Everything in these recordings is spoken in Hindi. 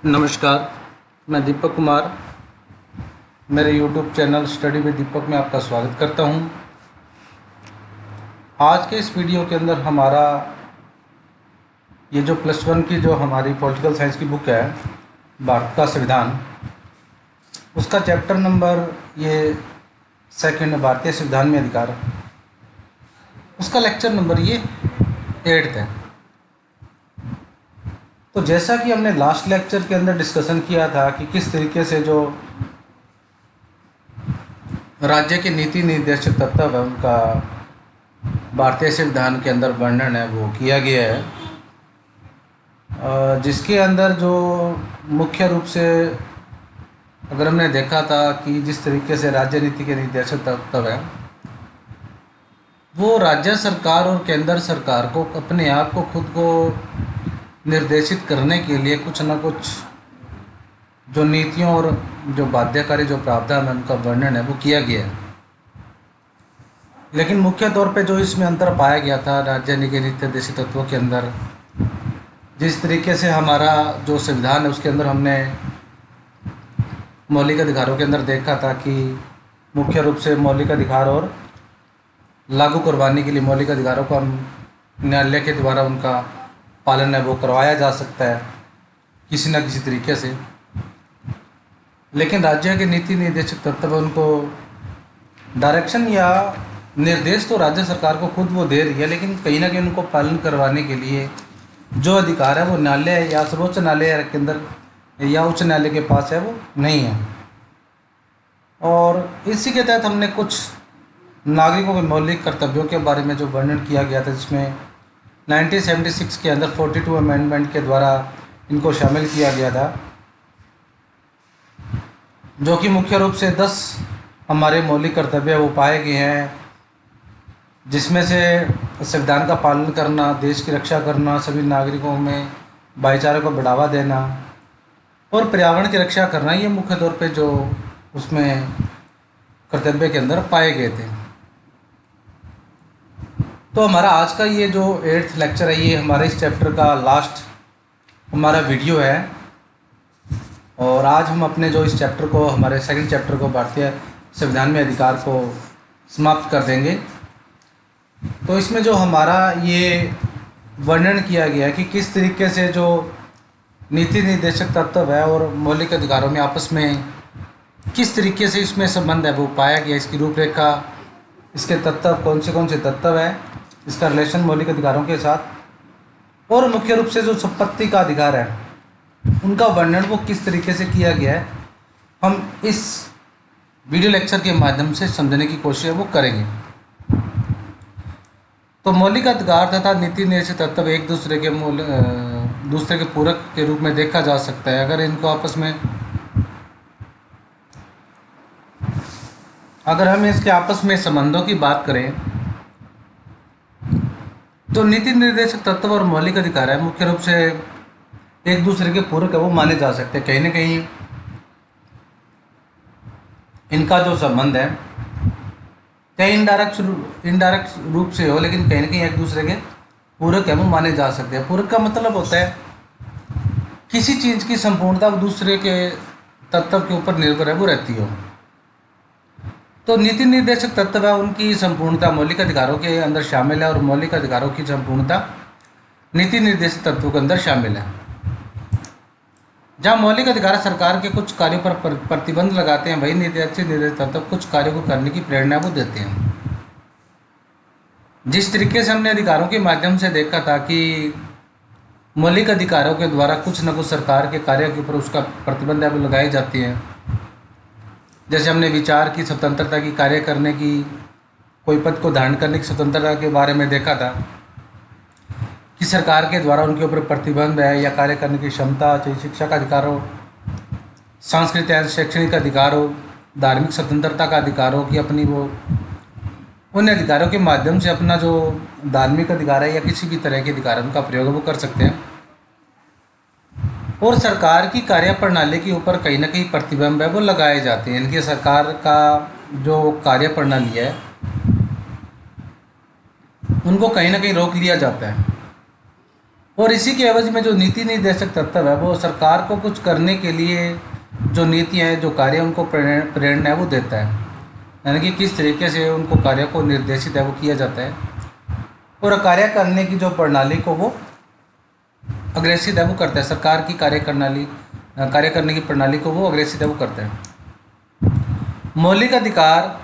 नमस्कार, मैं दीपक कुमार मेरे YouTube चैनल स्टडी विद दीपक में आपका स्वागत करता हूं। आज के इस वीडियो के अंदर हमारा ये जो +1 की जो हमारी पॉलिटिकल साइंस की बुक है, भारत का संविधान, उसका चैप्टर नंबर ये सेकंड, भारतीय संविधान में अधिकार, उसका लेक्चर नंबर ये 8 है। तो जैसा कि हमने लास्ट लेक्चर के अंदर डिस्कशन किया था कि किस तरीके से जो राज्य के नीति निर्देशक तत्व है उनका भारतीय संविधान के अंदर वर्णन है वो किया गया है, जिसके अंदर जो मुख्य रूप से अगर हमने देखा था कि जिस तरीके से राज्य नीति के निर्देशक तत्व है वो राज्य सरकार और केंद्र सरकार को अपने आप को खुद को निर्देशित करने के लिए कुछ ना कुछ जो नीतियों और जो बाध्यकारी जो प्रावधान है उनका वर्णन है वो किया गया है। लेकिन मुख्य तौर पे जो इसमें अंतर पाया गया था राज्य के नीति निर्देशित तत्वों के अंदर, जिस तरीके से हमारा जो संविधान है उसके अंदर हमने मौलिक अधिकारों के अंदर देखा था कि मुख्य रूप से मौलिक अधिकार और लागू करवाने के लिए मौलिक अधिकारों को हम न्यायालय के द्वारा उनका पालन है वो करवाया जा सकता है किसी न किसी तरीके से। लेकिन राज्य के नीति निर्देशक तत्व उनको डायरेक्शन या निर्देश तो राज्य सरकार को खुद वो दे रही है, लेकिन कहीं ना कहीं उनको पालन करवाने के लिए जो अधिकार है वो न्यायालय या सर्वोच्च न्यायालय के अंदर या उच्च न्यायालय के पास है वो नहीं है। और इसी के तहत हमने कुछ नागरिकों के मौलिक कर्तव्यों के बारे में जो वर्णन किया गया था, जिसमें 1976 के अंदर 42 अमेंडमेंट के द्वारा इनको शामिल किया गया था, जो कि मुख्य रूप से 10 हमारे मौलिक कर्तव्य वो पाए गए हैं, जिसमें से संविधान का पालन करना, देश की रक्षा करना, सभी नागरिकों में भाईचारे को बढ़ावा देना और पर्यावरण की रक्षा करना, ये मुख्य तौर पे जो उसमें कर्तव्य के अंदर पाए गए थे। तो हमारा आज का ये जो 8th लेक्चर है ये हमारे इस चैप्टर का लास्ट हमारा वीडियो है, और आज हम अपने जो इस चैप्टर को, हमारे सेकंड चैप्टर को, भारतीय संविधान में अधिकार को समाप्त कर देंगे। तो इसमें जो हमारा ये वर्णन किया गया है कि किस तरीके से जो नीति निर्देशक तत्व है और मौलिक अधिकारों में आपस में किस तरीके से इसमें संबंध है वो पाया गया, इसकी रूपरेखा, इसके तत्व कौन से तत्व है, इसका रिलेशन मौलिक अधिकारों के साथ, और मुख्य रूप से जो संपत्ति का अधिकार है उनका वर्णन वो किस तरीके से किया गया है, हम इस वीडियो लेक्चर के माध्यम से समझने की कोशिश वो करेंगे। तो मौलिक अधिकार तथा नीति निर्देशक तत्व एक दूसरे के पूरक के रूप में देखा जा सकता है। अगर हम इसके आपस में संबंधों की बात करें तो नीति निर्देशक तत्व और मौलिक अधिकार है मुख्य रूप से एक दूसरे के पूरक है वो माने जा सकते हैं। कहीं ना कहीं इनका जो संबंध है कहीं इनडायरेक्ट रूप से हो, लेकिन कहीं ना कहीं एक दूसरे के पूरक है वो माने जा सकते हैं। पूरक का मतलब होता है किसी चीज़ की संपूर्णता दूसरे के तत्व के ऊपर निर्भर है वो रहती हो। तो नीति निर्देशक तत्व है उनकी संपूर्णता मौलिक अधिकारों के अंदर शामिल है और मौलिक अधिकारों की संपूर्णता नीति निर्देशक तत्वों के अंदर शामिल है। जहाँ मौलिक अधिकार सरकार के कुछ कार्यों पर प्रतिबंध लगाते हैं, वही नीति निर्देशक तत्व कुछ कार्यों को करने की प्रेरणा वो देते हैं। जिस तरीके से हमने अधिकारों के माध्यम से देखा था कि मौलिक अधिकारों के द्वारा कुछ न कुछ सरकार के कार्य के ऊपर उसका प्रतिबंध वो लगाई जाती है। जैसे हमने विचार की स्वतंत्रता की, कार्य करने की, कोई पद को धारण करने की स्वतंत्रता के बारे में देखा था कि सरकार के द्वारा उनके ऊपर प्रतिबंध है, या कार्य करने की क्षमता, चाहे शिक्षा का अधिकार हो, सांस्कृतिक या शैक्षणिक अधिकार हो, धार्मिक स्वतंत्रता का अधिकार हो कि अपनी वो उन अधिकारों के माध्यम से अपना जो धार्मिक अधिकार है या किसी भी तरह के अधिकार उनका प्रयोग वो कर सकते हैं। और सरकार की कार्य प्रणाली के ऊपर कहीं ना कहीं प्रतिबंध है वो लगाए जाते हैं। इनकी सरकार का जो कार्य प्रणाली है उनको कहीं ना कहीं रोक लिया जाता है। और इसी के एवज में जो नीति निर्देशक तत्व है वो सरकार को कुछ करने के लिए जो नीतियाँ हैं, जो कार्य उनको प्रेरणा है वो देता है, यानी कि किस तरीके से उनको कार्य को निर्देशित है वो किया जाता है, और कार्य करने की जो प्रणाली को वो अग्रेसित है वो करता है। सरकार की कार्य करने की प्रणाली को वो अग्रेसित है वो करता है। मौलिक अधिकार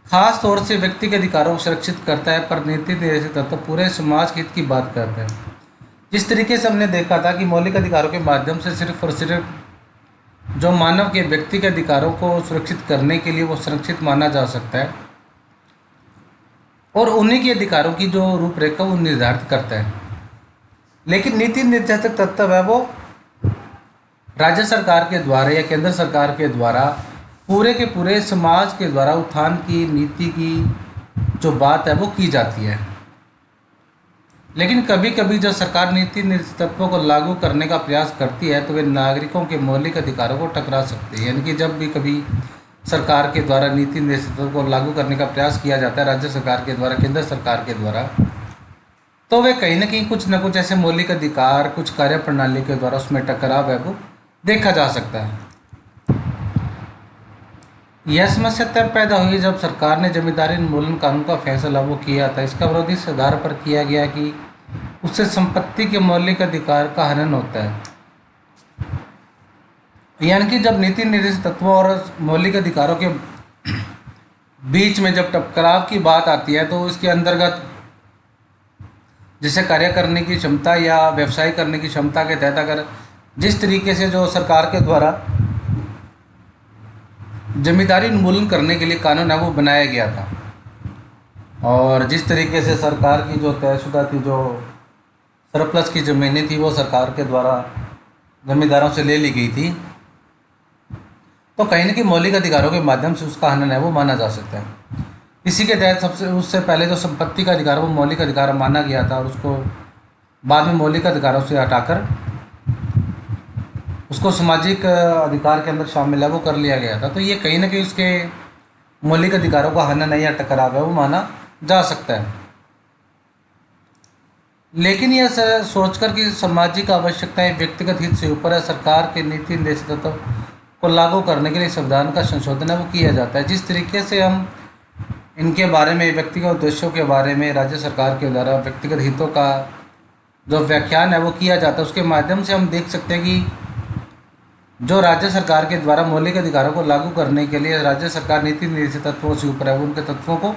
खास तौर से व्यक्ति के अधिकारों को सुरक्षित करता है, पर नीति निर्देशक तत्व पूरे समाज के हित की बात करता है। जिस तरीके से हमने देखा था कि मौलिक अधिकारों के माध्यम से सिर्फ और सिर्फ जो मानव के व्यक्ति के अधिकारों को सुरक्षित करने के लिए वो संरक्षित माना जा सकता है, और उन्हीं के अधिकारों की जो रूपरेखा वो निर्धारित करता है। लेकिन नीति निर्देशक तत्व है वो राज्य सरकार के द्वारा या केंद्र सरकार के द्वारा पूरे के पूरे समाज के द्वारा उत्थान की नीति की जो बात है वो की जाती है। लेकिन कभी कभी जब सरकार नीति निर्देशक तत्वों को लागू करने का प्रयास करती है तो वे नागरिकों के मौलिक अधिकारों को टकरा सकते हैं। यानी कि जब भी कभी सरकार के द्वारा नीति निर्देशक तत्वों को लागू करने का प्रयास किया जाता है राज्य सरकार के द्वारा, केंद्र सरकार के द्वारा, तो वे कहीं ना कहीं कुछ न कुछ ऐसे मौलिक अधिकार कुछ कार्य प्रणाली के द्वारा उसमें टकराव है वो देखा जा सकता है। यह समस्या तब पैदा हुई जब सरकार ने जमींदारी उन्मूलन कानून का फैसला वो किया था। इसका विरोध इस आधार पर किया गया कि उससे संपत्ति के मौलिक अधिकार का हनन होता है। यानी कि जब नीति निर्देशित तत्वों और मौलिक अधिकारों के बीच में जब टकराव की बात आती है तो इसके अंतर्गत जैसे कार्य करने की क्षमता या व्यवसाय करने की क्षमता के तहत अगर जिस तरीके से जो सरकार के द्वारा जमींदारी उन्मूलन करने के लिए कानून है वो बनाया गया था, और जिस तरीके से सरकार की जो तयशुदा थी जो सरप्लस की ज़मीनें थी वो सरकार के द्वारा जमींदारों से ले ली गई थी, तो कहीं ना कहीं मौलिक अधिकारों के माध्यम से उसका हनन है वो माना जा सकता है। इसी के तहत उससे पहले जो संपत्ति का अधिकार वो मौलिक अधिकार माना गया था और उसको बाद में मौलिक अधिकारों से हटाकर उसको सामाजिक अधिकार के अंदर शामिल है वो कर लिया गया था। तो ये कहीं ना कहीं उसके मौलिक अधिकारों का हनन है या टकराव है वो माना जा सकता है। लेकिन यह सोचकर कि सामाजिक आवश्यकताएं व्यक्तिगत हित से ऊपर है, सरकार के नीति निर्देशित तत्व को लागू करने के लिए संविधान का संशोधन है वो किया जाता है। जिस तरीके से हम इनके बारे में व्यक्तिगत उद्देश्यों के बारे में राज्य सरकार के द्वारा व्यक्तिगत हितों का जो व्याख्यान है वो किया जाता है, उसके माध्यम से हम देख सकते हैं कि जो राज्य सरकार के द्वारा मौलिक अधिकारों को लागू करने के लिए राज्य सरकार नीति निर्देशित तत्वों से ऊपर है, उनके तत्वों को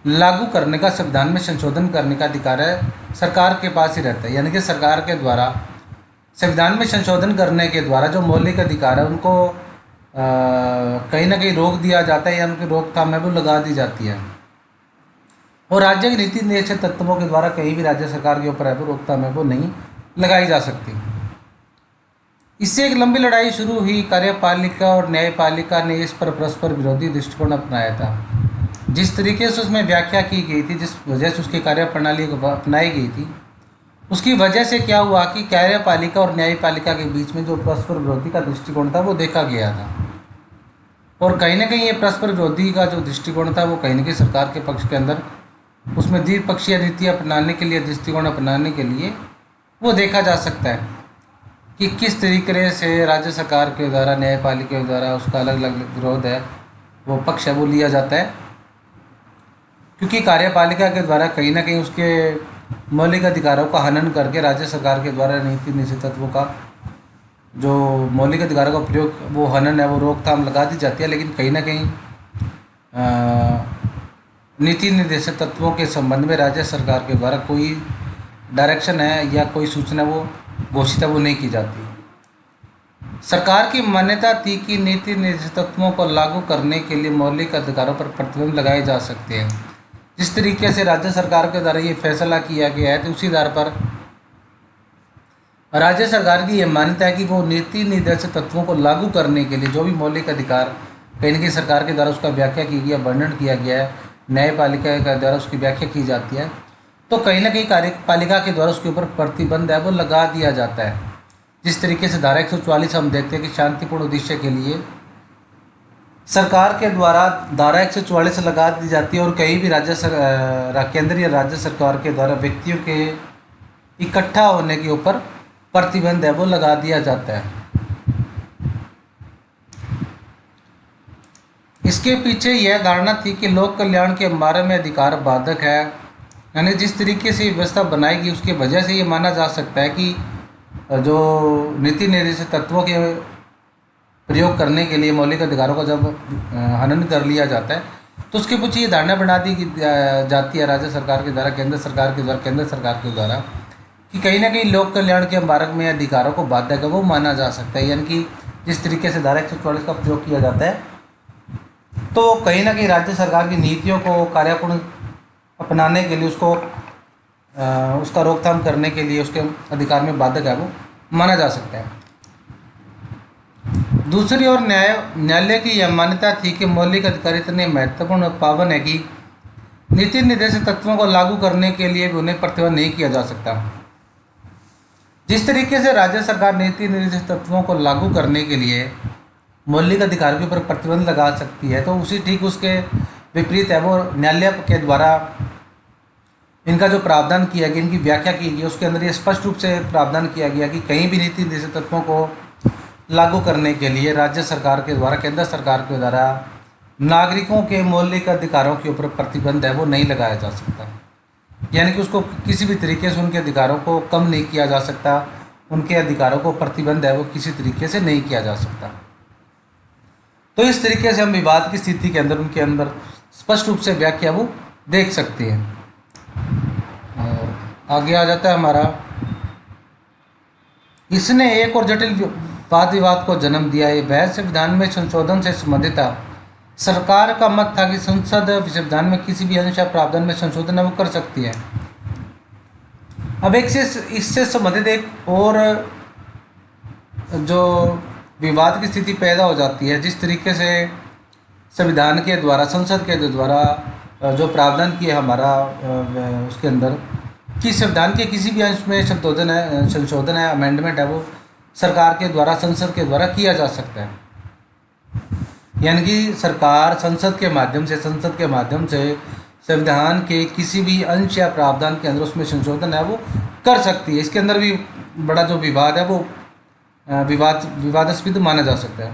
लागू करने का संविधान में संशोधन करने का अधिकार है सरकार के पास ही रहता है। यानी कि सरकार के द्वारा संविधान में संशोधन करने के द्वारा जो मौलिक अधिकार है उनको कहीं ना कहीं रोक दिया जाता है या उनकी रोकथाम है वो लगा दी जाती है, और राज्य की नीति निर्देशित तत्वों के द्वारा कहीं भी राज्य सरकार के ऊपर है वो रोकथाम है वो नहीं लगाई जा सकती। इससे एक लंबी लड़ाई शुरू हुई। कार्यपालिका और न्यायपालिका ने इस पर परस्पर विरोधी दृष्टिकोण अपनाया था। जिस तरीके से उसमें व्याख्या की गई थी, जिस वजह से उसकी कार्यप्रणाली को अपनाई गई थी, उसकी वजह से क्या हुआ कि कार्यपालिका और न्यायपालिका के बीच में जो परस्पर विरोधी का दृष्टिकोण था वो देखा गया था, और कहीं ना कहीं ये परस्पर विरोधी का जो दृष्टिकोण था वो कहीं ना कहीं सरकार के पक्ष के अंदर उसमें द्विपक्षीय नीति अपनाने के लिए दृष्टिकोण अपनाने के लिए वो देखा जा सकता है कि किस तरीके से राज्य सरकार के द्वारा न्यायपालिका के द्वारा उसका अलग अलग विरोध है वो पक्ष है वो लिया जाता है, क्योंकि कार्यपालिका के द्वारा कहीं ना कहीं उसके मौलिक अधिकारों का हनन करके राज्य सरकार के द्वारा नीति निर्देशित तत्वों का जो मौलिक अधिकारों का प्रयोग वो हनन है वो रोकथाम लगा दी जाती है। लेकिन कहीं ना कहीं नीति निर्देशित तत्वों के संबंध में राज्य सरकार के द्वारा कोई डायरेक्शन है या कोई सूचना वो घोषित है वो नहीं की जाती। सरकार की मान्यता थी कि नीति निर्देशित तत्वों को लागू करने के लिए मौलिक अधिकारों पर प्रतिबंध लगाए जा सकते हैं। जिस तरीके से राज्य सरकार के द्वारा ये फैसला किया गया है तो उसी आधार पर राज्य सरकार की यह मान्यता है कि वो नीति निर्देशित तत्वों को लागू करने के लिए जो भी मौलिक अधिकार कहीं ना कहीं सरकार के द्वारा उसका व्याख्या की गई है, वर्णन किया गया है, न्यायपालिका के द्वारा उसकी व्याख्या की जाती है, तो कहीं ना कहीं कार्यपालिका के द्वारा उसके ऊपर प्रतिबंध है वो लगा दिया जाता है। जिस तरीके से धारा 144 हम देखते हैं कि शांतिपूर्ण उद्देश्य के लिए सरकार के द्वारा धारा 144 लगा दी जाती है, और कहीं भी केंद्र या राज्य सरकार के द्वारा व्यक्तियों के इकट्ठा होने के ऊपर प्रतिबंध है वो लगा दिया जाता है। इसके पीछे यह धारणा थी कि लोक कल्याण के बारे में अधिकार बाधक है, यानी जिस तरीके से व्यवस्था बनाएगी उसकी वजह से ये माना जा सकता है कि जो नीति निर्देशित तत्वों के प्रयोग करने के लिए मौलिक अधिकारों का जब हनन कर लिया जाता है तो उसके पीछे ये धारणा बना दी जाती है राज्य सरकार के द्वारा, केंद्र सरकार के द्वारा कि कहीं ना कहीं लोक कल्याण के मार्ग में अधिकारों को बाधक है वो माना जा सकता है। यानी कि जिस तरीके से धारा 144 का प्रयोग किया जाता है तो कहीं ना कहीं राज्य सरकार की नीतियों को कार्यापूर्ण अपनाने के लिए उसका रोकथाम करने के लिए उसके अधिकार में बाधक है वो माना जा सकता है। दूसरी ओर न्यायालय की यह मान्यता थी कि मौलिक अधिकार इतने महत्वपूर्ण पावन है कि नीति निर्देशित तत्वों को लागू करने के लिए भी उन्हें प्रतिबंध नहीं किया जा सकता। जिस तरीके से राज्य सरकार नीति निर्देशित तत्वों को लागू करने के लिए मौलिक अधिकार के ऊपर प्रतिबंध लगा सकती है तो उसी ठीक उसके विपरीत है वो न्यायालय के द्वारा इनका जो प्रावधान किया गया, इनकी व्याख्या की गई, उसके अंदर ये स्पष्ट रूप से प्रावधान किया गया कि कहीं भी नीति निर्देशित तत्वों को लागू करने के लिए राज्य सरकार के द्वारा, केंद्र सरकार के द्वारा नागरिकों के मौलिक अधिकारों के ऊपर प्रतिबंध है वो नहीं लगाया जा सकता। यानी कि उसको किसी भी तरीके से उनके अधिकारों को कम नहीं किया जा सकता, उनके अधिकारों को प्रतिबंध है वो किसी तरीके से नहीं किया जा सकता। तो इस तरीके से हम विवाद की स्थिति के अंदर उनके अंदर स्पष्ट रूप से व्याख्या वो देख सकते हैं। और आगे आ जाता है हमारा, इसने एक और जटिल वाद विवाद को जन्म दिया है। वह संविधान में संशोधन से संबंधित था। सरकार का मत था कि संसद संविधान में किसी भी अंश या प्रावधान में संशोधन है वो कर सकती है। अब इससे संबंधित एक और जो विवाद की स्थिति पैदा हो जाती है, जिस तरीके से संविधान के द्वारा, संसद के द्वारा जो प्रावधान किया हमारा उसके अंदर कि संविधान के किसी भी अंश में संशोधन है, अमेंडमेंट है वो सरकार के द्वारा, संसद के द्वारा किया जा सकता है। यानी कि सरकार संसद के माध्यम से संविधान के किसी भी अंश या प्रावधान के अंदर उसमें संशोधन है वो कर सकती है। इसके अंदर भी बड़ा जो विवाद है वो विवादास्पद माना जा सकता है।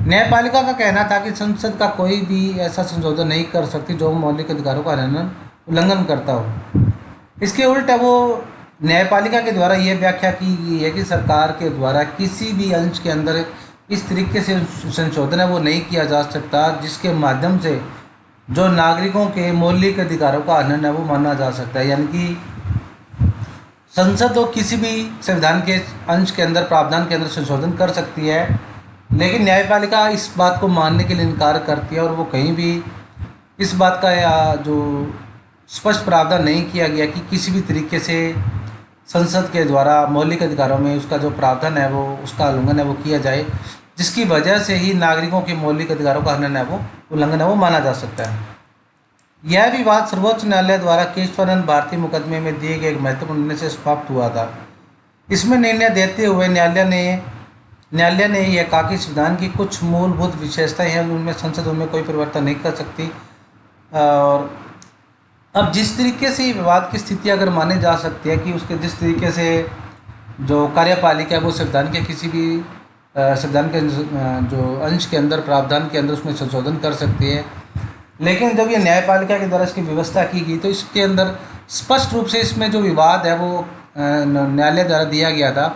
न्यायपालिका का कहना था कि संसद का कोई भी ऐसा संशोधन नहीं कर सकती जो मौलिक अधिकारों का उल्लंघन करता हो। इसके उल्टा वो न्यायपालिका के द्वारा ये व्याख्या की गई है कि सरकार के द्वारा किसी भी अंश के अंदर इस तरीके से संशोधन है वो नहीं किया जा सकता जिसके माध्यम से जो नागरिकों के मौलिक अधिकारों का हनन है वो माना जा सकता है। यानी कि संसद तो किसी भी संविधान के अंश के अंदर, प्रावधान के अंदर संशोधन कर सकती है, लेकिन न्यायपालिका इस बात को मानने के लिए इनकार करती है और वो कहीं भी इस बात का जो स्पष्ट प्रावधान नहीं किया गया कि किसी भी तरीके से संसद के द्वारा मौलिक अधिकारों में उसका जो प्रावधान है वो, उसका उल्लंघन है वो किया जाए, जिसकी वजह से ही नागरिकों के मौलिक अधिकारों का हनन है वो, उल्लंघन है वो माना जा सकता है। यह विवाद सर्वोच्च न्यायालय द्वारा केशवानंद भारती मुकदमे में दिए गए एक महत्वपूर्ण निर्णय से समाप्त हुआ था। इसमें निर्णय देते हुए न्यायालय ने यह कहा कि संविधान की कुछ मूलभूत विशेषताएं हैं, उनमें संसद उनमें कोई परिवर्तन नहीं कर सकती। और अब जिस तरीके से विवाद की स्थिति अगर मानी जा सकती है कि उसके जिस तरीके से जो कार्यपालिका है वो संविधान के किसी भी संविधान के जो अंश के अंदर, प्रावधान के अंदर उसमें संशोधन कर सकती है, लेकिन जब ये न्यायपालिका के द्वारा इसकी व्यवस्था की गई तो इसके अंदर स्पष्ट रूप से इसमें जो विवाद है वो न्यायालय द्वारा दिया गया था,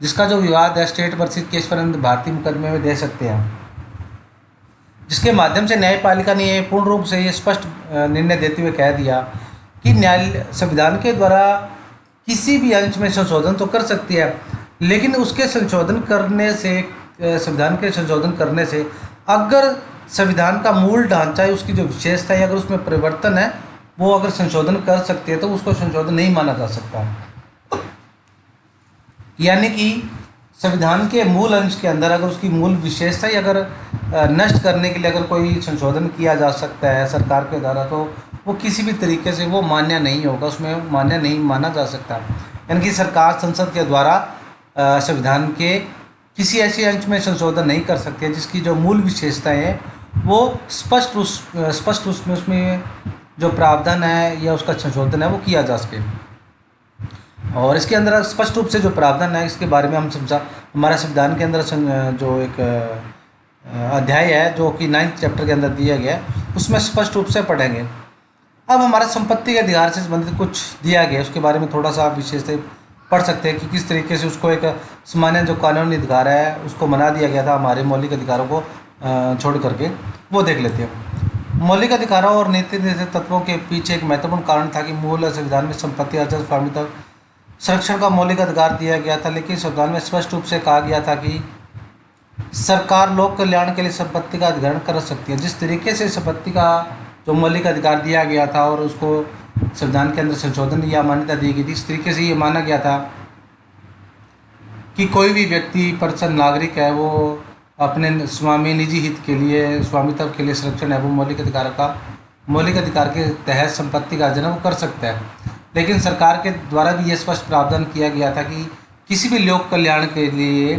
जिसका जो विवाद है स्टेट वर्सेस केशवानंद भारती मुकदमे में दे सकते हैं, जिसके माध्यम से न्यायपालिका ने ये पूर्ण रूप से ये स्पष्ट निर्णय देते हुए कह दिया कि संविधान के द्वारा किसी भी अंश में संशोधन तो कर सकती है, लेकिन उसके संशोधन करने से, संविधान के संशोधन करने से अगर संविधान का मूल ढांचा है, उसकी जो विशेषता है, अगर उसमें परिवर्तन है वो अगर संशोधन कर सकती है तो उसको संशोधन नहीं माना जा सकता। यानी कि संविधान के मूल अंश के अंदर अगर उसकी मूल विशेषता ही अगर नष्ट करने के लिए अगर कोई संशोधन किया जा सकता है सरकार के द्वारा, तो वो किसी भी तरीके से वो मान्य नहीं होगा, उसमें मान्य नहीं माना जा सकता। यानी कि सरकार संसद के द्वारा संविधान के किसी ऐसे अंश में संशोधन नहीं कर सकती है जिसकी जो मूल विशेषताएं हैं वो स्पष्ट उसमें जो प्रावधान है या उसका संशोधन है वो किया जा सके। और इसके अंदर स्पष्ट रूप से जो प्रावधान है इसके बारे में हम समझा, हमारा संविधान के अंदर जो एक अध्याय है जो कि 9th चैप्टर के अंदर दिया गया है, उसमें स्पष्ट रूप से पढ़ेंगे। अब हमारा संपत्ति के अधिकार से संबंधित कुछ दिया गया है, उसके बारे में थोड़ा सा आप विशेषता पढ़ सकते हैं कि किस तरीके से उसको एक सामान्य जो कानूनी अधिकार है उसको बना दिया गया था हमारे मौलिक अधिकारों को छोड़ करके, वो देख लेते हैं। मौलिक अधिकारों और नीति निर्देशक तत्वों के पीछे एक महत्वपूर्ण कारण था कि मूल संविधान में संपत्ति अर्जित स्वामित्व संरक्षण का मौलिक अधिकार दिया गया था, लेकिन संविधान में स्पष्ट रूप से कहा गया था कि सरकार लोक कल्याण के लिए संपत्ति का अधिग्रहण कर सकती है। जिस तरीके से संपत्ति का जो मौलिक अधिकार दिया गया था और उसको संविधान के अंदर संशोधन या मान्यता दी गई थी, इस तरीके से ये माना गया था कि कोई भी व्यक्ति पर्सन नागरिक है वो अपने स्वामी निजी हित के लिए स्वामित्व के लिए संरक्षण है वो मौलिक अधिकार के तहत संपत्ति का अर्जन वो कर सकता है। लेकिन सरकार के द्वारा भी ये स्पष्ट प्रावधान किया गया था कि किसी भी लोक कल्याण के लिए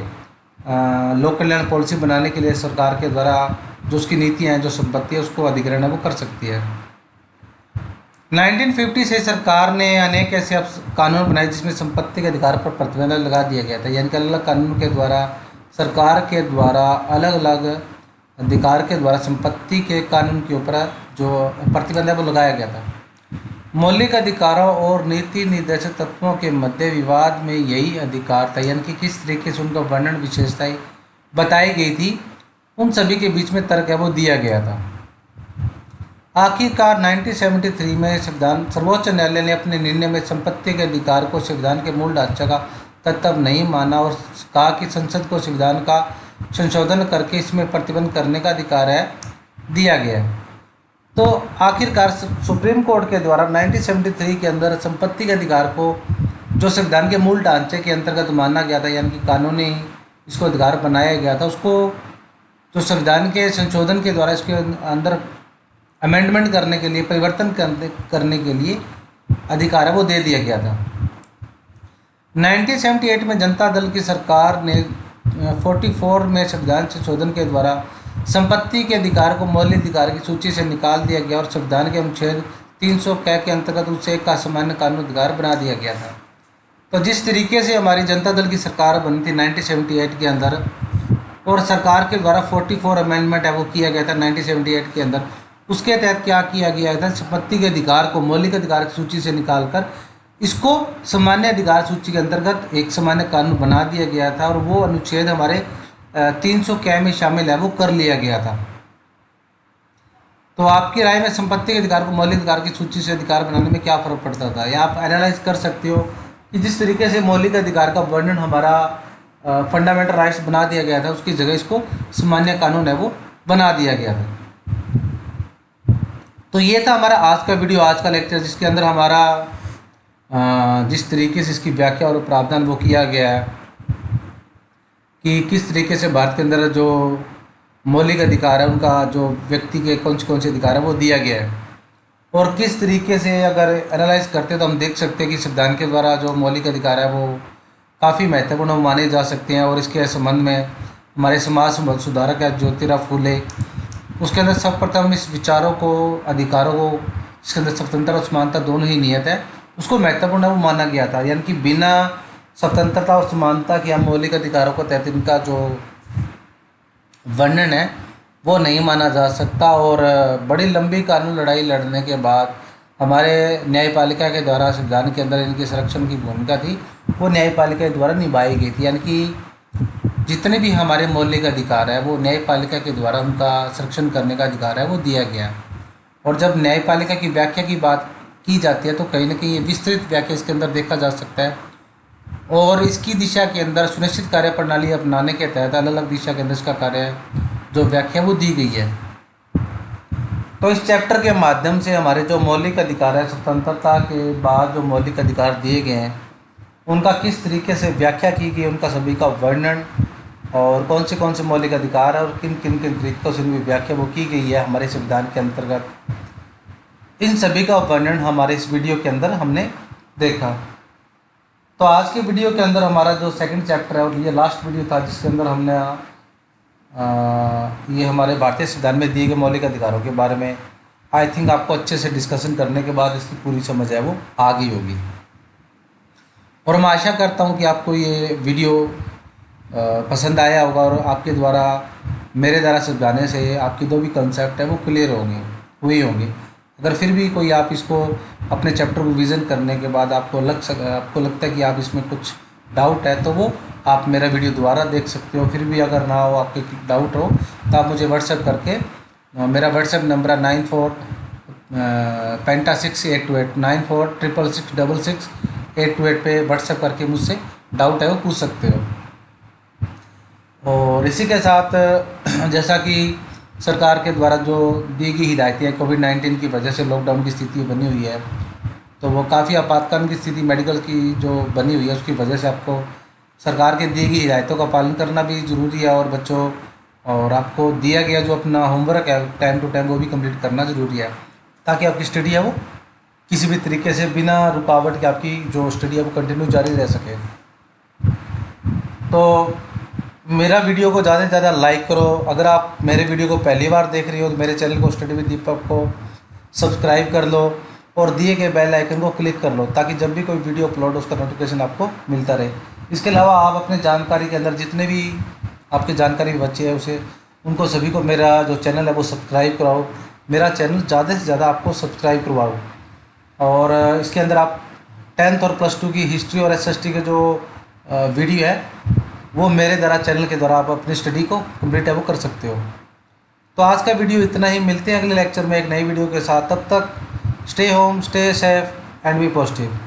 लोक कल्याण पॉलिसी बनाने के लिए सरकार के द्वारा जो उसकी नीतियाँ हैं, जो संपत्ति है उसको अधिग्रहण है वो कर सकती है। 1950 से सरकार ने अनेक ऐसे कानून बनाए जिसमें संपत्ति के अधिकार पर प्रतिबंध लगा दिया गया था, यानी कि अलग अलग कानून के द्वारा सरकार के द्वारा अलग अलग अधिकार के द्वारा संपत्ति के कानून के ऊपर जो प्रतिबंध है वो लगाया गया था। मौलिक अधिकारों और नीति निर्देशक तत्वों के मध्य विवाद में यही अधिकार था, यानी कि किस तरीके से उनका वर्णन विशेषताएं बताई गई थी, उन सभी के बीच में तर्क है वो दिया गया था। आखिरकार 1973 में संविधान सर्वोच्च न्यायालय ने अपने निर्णय में संपत्ति के अधिकार को संविधान के मूल ढांचे का तत्व नहीं माना और कहा कि संसद को संविधान का संशोधन करके इसमें प्रतिबंध करने का अधिकार है दिया गया। तो आखिरकार सुप्रीम कोर्ट के द्वारा 1973 के अंदर संपत्ति के अधिकार को जो संविधान के मूल ढांचे के अंतर्गत माना गया था, यानी कि कानूनी इसको अधिकार बनाया गया था, उसको जो संविधान के संशोधन के द्वारा इसके अंदर अमेंडमेंट करने के लिए परिवर्तन करने के लिए अधिकार है वो दे दिया गया था। 1978 में जनता दल की सरकार ने 44 में संविधान संशोधन के द्वारा संपत्ति के अधिकार को मौलिक अधिकार की सूची से निकाल दिया गया और संविधान के अनुच्छेद 300 के अंतर्गत उसे एक सामान्य कानून अधिकार बना दिया गया था। तो जिस तरीके से हमारी जनता दल की सरकार बनी थी 1978 के अंदर और सरकार के द्वारा 44 अमेंडमेंट है वो किया गया था 1978 के अंदर, उसके तहत क्या किया गया था, संपत्ति के अधिकार को मौलिक अधिकार की सूची से निकालकर इसको सामान्य अधिकार सूची के अंतर्गत एक सामान्य कानून बना दिया गया था और वो अनुच्छेद हमारे 300 के में शामिल है वो कर लिया गया था। तो आपकी राय में संपत्ति के अधिकार को मौलिक अधिकार की सूची से अधिकार बनाने में क्या फ़र्क पड़ता था, या आप एनालाइज कर सकते हो कि जिस तरीके से मौलिक अधिकार का वर्णन हमारा फंडामेंटल राइट्स बना दिया गया था, उसकी जगह इसको सामान्य कानून है वो बना दिया गया था। तो ये था हमारा आज का वीडियो, आज का लेक्चर, जिसके अंदर हमारा जिस तरीके से इसकी व्याख्या और प्रावधान वो किया गया है कि किस तरीके से भारत के अंदर जो मौलिक अधिकार है उनका जो व्यक्ति के कौन से अधिकार है वो दिया गया है, और किस तरीके से अगर एनालाइज करते हैं तो हम देख सकते हैं कि संविधान के द्वारा जो मौलिक अधिकार है वो काफ़ी महत्वपूर्ण माने जा सकते हैं। और इसके संबंध में हमारे समाज सुधारक है ज्योतिराव फूले, उसके अंदर सर्वप्रथम इस विचारों को अधिकारों को जिसके अंदर स्वतंत्रता और समानता दोनों ही नियत है उसको महत्वपूर्ण वो माना गया था, यानी कि बिना स्वतंत्रता और समानता के हम मौलिक अधिकारों को तहत इनका जो वर्णन है वो नहीं माना जा सकता। और बड़ी लंबी कानून लड़ाई लड़ने के बाद हमारे न्यायपालिका के द्वारा संविधान के अंदर इनके संरक्षण की भूमिका थी वो न्यायपालिका के द्वारा निभाई गई थी, यानी कि जितने भी हमारे मौलिक अधिकार है वो न्यायपालिका के द्वारा उनका संरक्षण करने का अधिकार है वो दिया गया। और जब न्यायपालिका की व्याख्या की बात की जाती है तो कहीं ना कहीं ये विस्तृत व्याख्या इसके अंदर देखा जा सकता है और इसकी दिशा के अंदर सुनिश्चित कार्य प्रणाली अपनाने के तहत अलग अलग दिशा के अंदर इसका कार्य जो व्याख्या वो दी गई है। तो इस चैप्टर के माध्यम से हमारे जो मौलिक अधिकार है, स्वतंत्रता के बाद जो मौलिक अधिकार दिए गए हैं उनका किस तरीके से व्याख्या की गई, उनका सभी का वर्णन और कौन से मौलिक अधिकार है और किन तरीकों से उनकी व्याख्या वो की गई है हमारे संविधान के अंतर्गत, इन सभी का वर्णन हमारे इस वीडियो के अंदर हमने देखा। तो आज के वीडियो के अंदर हमारा जो सेकंड चैप्टर है और ये लास्ट वीडियो था जिसके अंदर हमने ये हमारे भारतीय संविधान में दिए गए मौलिक अधिकारों के बारे में आई थिंक आपको अच्छे से डिस्कशन करने के बाद इसकी पूरी समझ है वो आ गई होगी। और मैं आशा करता हूँ कि आपको ये वीडियो पसंद आया होगा और आपके द्वारा मेरे द्वारा समझाने से आपकी जो भी कंसेप्ट है वो क्लियर हुई होंगी। अगर फिर भी कोई आप इसको अपने चैप्टर को विज़न करने के बाद आपको लगता है कि आप इसमें कुछ डाउट है, तो वो आप मेरा वीडियो दोबारा देख सकते हो। फिर भी अगर ना हो, आपके डाउट हो, तो आप मुझे व्हाट्सएप करके, मेरा व्हाट्सएप नंबर है 94 656828 94 666 688 पे व्हाट्सएप करके मुझसे डाउट है वो पूछ सकते हो। और इसी के साथ जैसा कि सरकार के द्वारा जो दी गई हिदायतें कोविड-19 की वजह से लॉकडाउन की स्थिति बनी हुई है, तो वो काफ़ी आपातकालीन की स्थिति मेडिकल की जो बनी हुई है उसकी वजह से आपको सरकार के दी गई हिदायतों का पालन करना भी ज़रूरी है। और बच्चों, और आपको दिया गया जो अपना होमवर्क है टाइम टू टाइम वो भी कंप्लीट करना ज़रूरी है, ताकि आपकी स्टडी है वो किसी भी तरीके से बिना रुकावट के आपकी जो स्टडी है वो कंटिन्यू जारी रह सके। तो मेरा वीडियो को ज़्यादा से ज़्यादा लाइक करो। अगर आप मेरे वीडियो को पहली बार देख रही हो तो मेरे चैनल को स्टडी विद दीपक को सब्सक्राइब कर लो और दिए गए बेल आइकन को क्लिक कर लो, ताकि जब भी कोई वीडियो अपलोड हो उसका नोटिफिकेशन आपको मिलता रहे। इसके अलावा आप अपने जानकारी के अंदर जितने भी आपके जानकारी के बच्चे हैं उनको सभी को मेरा जो चैनल है वो सब्सक्राइब कराओ। मेरा चैनल ज़्यादा से ज़्यादा आपको सब्सक्राइब करवाओ। और इसके अंदर आप 10th और +2 की हिस्ट्री और SST के जो वीडियो है वो मेरे द्वारा चैनल के द्वारा आप अपनी स्टडी को कंप्लीट है वो कर सकते हो। तो आज का वीडियो इतना ही, मिलते हैं अगले लेक्चर में एक नई वीडियो के साथ। तब तक stay home, stay safe and be positive.